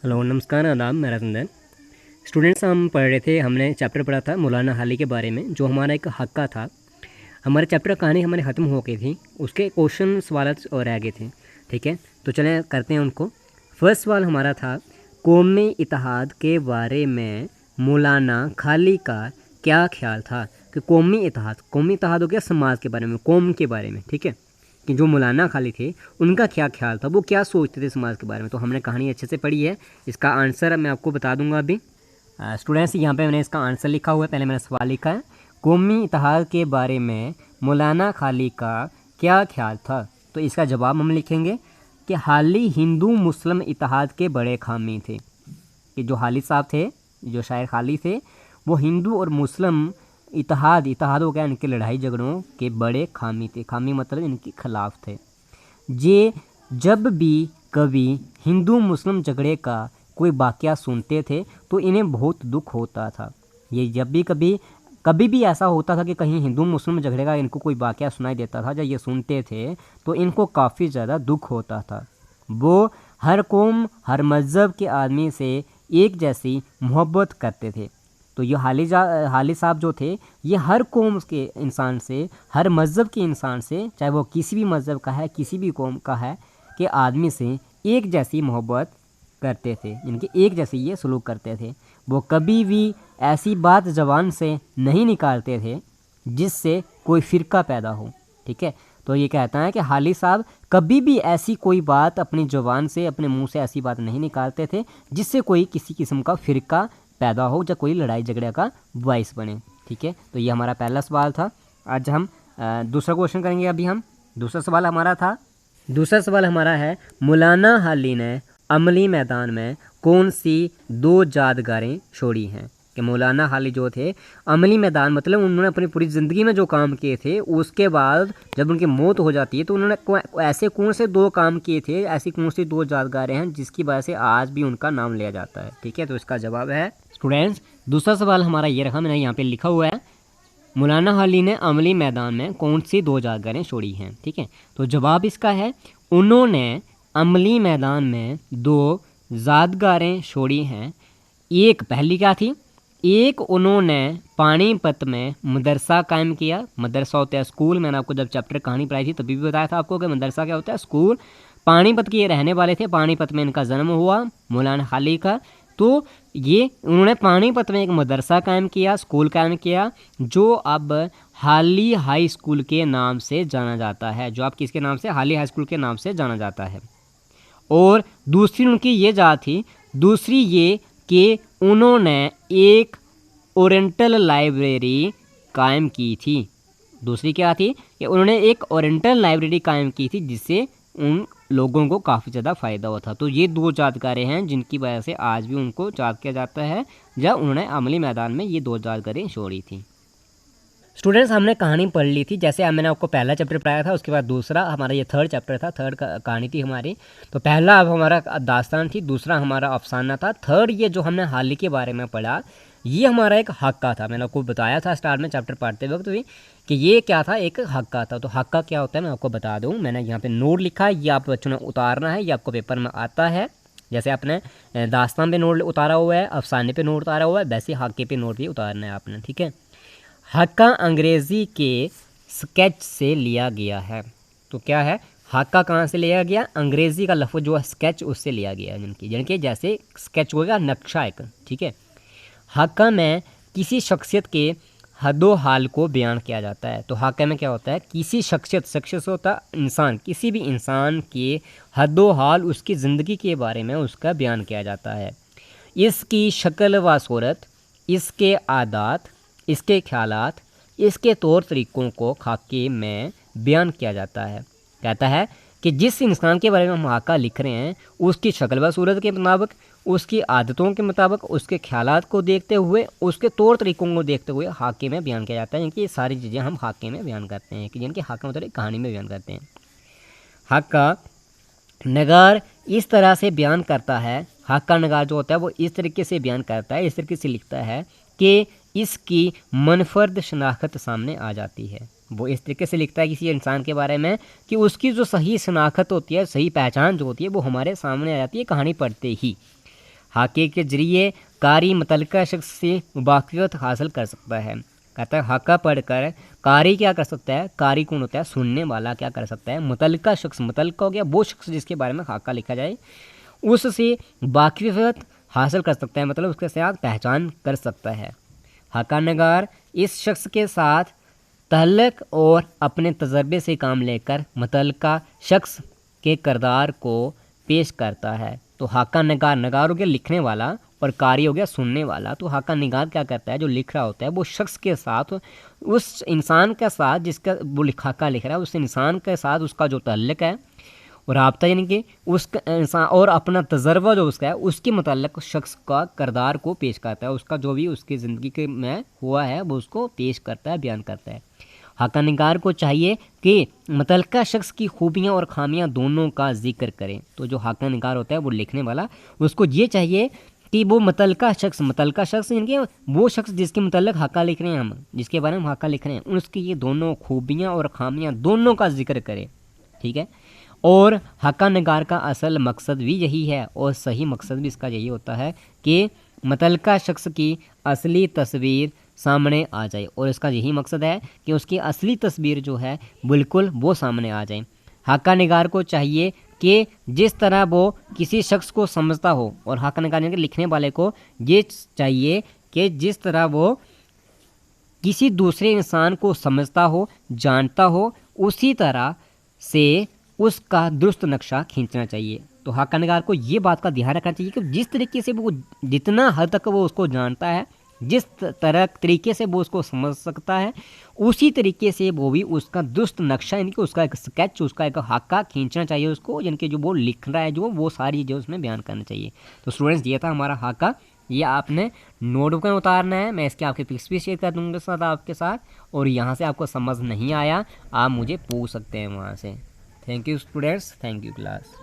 Hello नमस्कार आदाब, मेरा संदन। स्टूडेंट्स, हम पढ़ रहे थे, हमने चैप्टर पढ़ा था मौलाना हाली के बारे में, जो हमारा एक हक्का था। हमारे चैप्टर कहानी हमारी ख़त्म हो गई थी, उसके क्वेश्चन सवाल और रह गए थे। ठीक है, तो चलें करते हैं उनको। फर्स्ट सवाल हमारा था, कौमी इत्तेहाद के बारे में मौलाना खाली का क्या ख्याल था। कि कौमी इत्तेहाद हो गया समाज के बारे में, कौम के बारे में। ठीक है, कि जो मौलाना खाली थे उनका क्या ख्याल था, वो क्या सोचते थे समाज के बारे में। तो हमने कहानी अच्छे से पढ़ी है, इसका आंसर मैं आपको बता दूंगा अभी। स्टूडेंट्स, यहाँ पे मैंने इसका आंसर लिखा हुआ है। पहले मैंने सवाल लिखा है, कौमी इत्तेहाद के बारे में मौलाना खाली का क्या ख्याल था। तो इसका जवाब हम लिखेंगे कि हाली हिंदू मुस्लिम इत्तेहाद के बड़े खामी थे। कि जो हाली साहब थे, जो शायर खाली थे, वो हिंदू और मुस्लिम इत्तेहाद हो गया, इनके लड़ाई झगड़ों के बड़े खामी थे। खामी मतलब इनके खिलाफ थे। ये जब भी कभी हिंदू मुस्लिम झगड़े का कोई वाक़या सुनते थे तो इन्हें बहुत दुख होता था। ये जब भी कभी भी ऐसा होता था कि कहीं हिंदू मुस्लिम झगड़े का इनको कोई वाक़या सुनाई देता था, जब ये सुनते थे तो इनको काफ़ी ज़्यादा दुख होता था। वो हर कौम हर मज़हब के आदमी से एक जैसी मोहब्बत करते थे। तो ये हाली साहब जो थे, ये हर कौम के इंसान से, हर मज़हब के इंसान से, चाहे वो किसी भी मज़हब का है, किसी भी कौम का है, के आदमी से एक जैसी मोहब्बत करते थे, इनके एक जैसे ये सलूक करते थे। वो कभी भी ऐसी बात ज़बान से नहीं निकालते थे जिससे कोई फ़िरका पैदा हो। ठीक है, तो ये कहता है कि हाली साहब कभी भी ऐसी कोई बात अपनी ज़बान से, अपने मुंह से ऐसी बात नहीं निकालते थे जिससे कोई किसी किस्म का फ़िरका पैदा हो या कोई लड़ाई झगड़े का बाइस बने। ठीक है, तो ये हमारा पहला सवाल था। आज हम दूसरा क्वेश्चन करेंगे। अभी हम दूसरा सवाल हमारा है, मौलाना हाली ने अमली मैदान में कौन सी दो यादगारें छोड़ी हैं। कि मौलाना हाली जो थे, अमली मैदान मतलब उन्होंने अपनी पूरी ज़िंदगी में जो काम किए थे, उसके बाद जब उनकी मौत हो जाती है तो उन्होंने ऐसे कौन से दो काम किए थे, ऐसी कौन सी दो यादगारें हैं जिसकी वजह से आज भी उनका नाम लिया जाता है। ठीक है, तो इसका जवाब है स्टूडेंट्स, दूसरा सवाल हमारा ये रखा, मैंने यहाँ पे लिखा हुआ है, मौलाना हाली ने अमली मैदान में कौन सी दो यादगारें छोड़ी हैं। ठीक है, तो जवाब इसका है, उन्होंने अमली मैदान में दो यादगारें छोड़ी हैं। एक पहली क्या थी, एक उन्होंने पानीपत में मदरसा कायम किया। मदरसा होता है स्कूल, मैंने आपको जब चैप्टर कहानी पढ़ाई थी तभी भी बताया था आपको कि मदरसा क्या होता है, स्कूल। पानीपत के ये रहने वाले थे, पानीपत में इनका जन्म हुआ मौलाना हाली का। तो ये उन्होंने पानीपत में एक मदरसा कायम किया, स्कूल कायम किया, जो अब हाली हाई स्कूल के नाम से जाना जाता है। जो आप किसके नाम से, हाली हाई स्कूल के नाम से जाना जाता है। और दूसरी उनकी ये जात थी, दूसरी ये कि उन्होंने एक ओरिएंटल लाइब्रेरी कायम की थी। दूसरी क्या थी कि उन्होंने एक ओरिएंटल लाइब्रेरी कायम की थी जिससे उन लोगों को काफ़ी ज़्यादा फ़ायदा हुआ था। तो ये दो यादगारें हैं जिनकी वजह से आज भी उनको याद किया जाता है, जब उन्होंने अमली मैदान में ये दो यादगारें छोड़ी थी। स्टूडेंट्स, हमने कहानी पढ़ ली थी। जैसे मैंने आपको पहला चैप्टर पढ़ाया था, उसके बाद दूसरा हमारा ये थर्ड चैप्टर था, थर्ड कहानी थी हमारी। तो पहला अब हमारा दास्तान थी, दूसरा हमारा अफसाना था, थर्ड ये जो हमने हाली के बारे में पढ़ा, ये हमारा एक हक्का था। मैंने आपको बताया था स्टार्ट में चैप्टर पढ़ते वक्त भी कि ये क्या था, एक हक्का था। तो हक्का क्या होता है मैं आपको बता दूँ। मैंने यहाँ पे नोट लिखा है, ये आप बच्चों ने उतारना है, ये आपको पेपर में आता है। जैसे आपने दास्तान पे नोट उतारा हुआ है, अफसाने पे नोट उतारा हुआ है, वैसे हक्के पे नोट भी उतारना है आपने। ठीक है, हक्का अंग्रेज़ी के स्केच से लिया गया है। तो क्या है, हक्का कहाँ से लिया गया, अंग्रेज़ी का लफ्ज़ जो है स्केच, उससे लिया गया है। जिनके जैसे स्केच होगा नक्शा एक। ठीक है, हक्का में किसी शख्सियत के हदो हाल को बयान किया जाता है। तो हक्का में क्या होता है, किसी शख्सियत होता है इंसान, किसी भी इंसान के हदो हाल, उसकी ज़िंदगी के बारे में उसका बयान किया जाता है। इसकी शक्ल व सूरत, इसके आदात, इसके ख्यालात, इसके तौर तरीक़ों को खाके में बयान किया जाता है। कहता है कि जिस इंसान के बारे में हम हाका लिख रहे हैं, उसकी शक्ल व सूरत के मुताबिक, उसकी आदतों के मुताबिक, उसके ख्यालात को देखते हुए, उसके तौर तरीक़ों को देखते हुए हाके में बयान किया जाता है। कि ये सारी चीज़ें हम हाके में बयान करते हैं, कि जिनके हाका मतलब कहानी में बयान करते हैं। हाका नगार इस तरह से बयान करता है, हाका नगार जो होता है वो इस तरीके से बयान करता है, इस तरीके से लिखता है कि इसकी मनफर्द शनाख्त सामने आ जाती है। वो इस तरीके से लिखता है किसी इंसान के बारे में कि उसकी जो सही शनाख्त होती है, सही पहचान जो होती है, वो हमारे सामने आ जाती है कहानी पढ़ते ही। हाके के जरिए कारी मुतल्लिका शख्स से वाकिफ़त हासिल कर सकता है। कहता है हाका पढ़कर कारी क्या कर सकता है, कारी कौन होता है, सुनने वाला क्या कर सकता है, मुतल्लिका शख्स, मुतल्लिका हो गया वो शख्स जिसके बारे में हाका लिखा जाए, उससे वाकिफ़त हासिल कर सकता है, मतलब उसके साथ पहचान कर सकता है। हाका नगार इस शख्स के साथ तल्लक और अपने तजर्बे से काम लेकर मुतल्लिका शख्स के किरदार को पेश करता है। तो हाका नगार, नगार हो गया लिखने वाला और कारी हो गया सुनने वाला। तो हाका निगार क्या करता है, जो लिख रहा होता है वो शख्स के साथ, उस इंसान के साथ जिसका वो हाका लिख रहा है, उस इंसान के साथ उसका जो ताल्लुक़ है और राब्ता, यानी कि उसका इंसान और अपना तजर्बा जो उसका है उसके मुताल्लिक़ शख्स का किरदार को पेश करता है, उसका जो भी उसकी ज़िंदगी के में हुआ है वो उसको पेश करता है, बयान करता है। हाका निगार को चाहिए कि मुतल्लिक़ा शख्स की खूबियाँ और खामियाँ दोनों का जिक्र करें। तो जो हाका निगार होता है वो लिखने वाला, उसको ये चाहिए कि वो मुतल्लिक़ा शख्स यानी कि वो शख्स जिसके मुतल्लिक़ हाका लिख रहे हैं, हम जिसके बारे में हाका लिख रहे हैं, उसकी ये दोनों खूबियाँ और खामियाँ दोनों का जिक्र करें। ठीक है। और हाका निगार का असल मकसद भी यही है और सही मकसद भी इसका यही होता है कि मुतल्लिक़ा शख्स की असली तस्वीर सामने आ जाए, और इसका यही मकसद है कि उसकी असली तस्वीर जो है बिल्कुल वो सामने आ जाए। हाका निगार को चाहिए कि जिस तरह वो किसी शख्स को समझता हो, और हाका निगार यानी कि लिखने वाले को ये चाहिए कि जिस तरह वो किसी दूसरे इंसान को समझता हो, जानता हो, उसी तरह से उसका दुरुस्त नक्शा खींचना चाहिए। तो हाका निगार को ये बात का ध्यान रखना चाहिए कि जिस तरीके से वो, जितना हद तक वो उसको जानता है, जिस तरीके से वो उसको समझ सकता है, उसी तरीके से वो भी उसका दुरुस्त नक्शा, यानी कि उसका एक स्केच, उसका एक हाका खींचना चाहिए उसको, यानी कि जो वो लिख रहा है, जो वो सारी चीज़ें उसमें बयान करना चाहिए। तो स्टूडेंट्स, ये था हमारा हाका। ये आपने नोटबुक में उतारना है, मैं इसके आपके पिक्स भी शेयर कर दूँगा साथ आपके साथ, और यहाँ से आपको समझ नहीं आया आप मुझे पूछ सकते हैं वहाँ से। Thank you students, thank you class.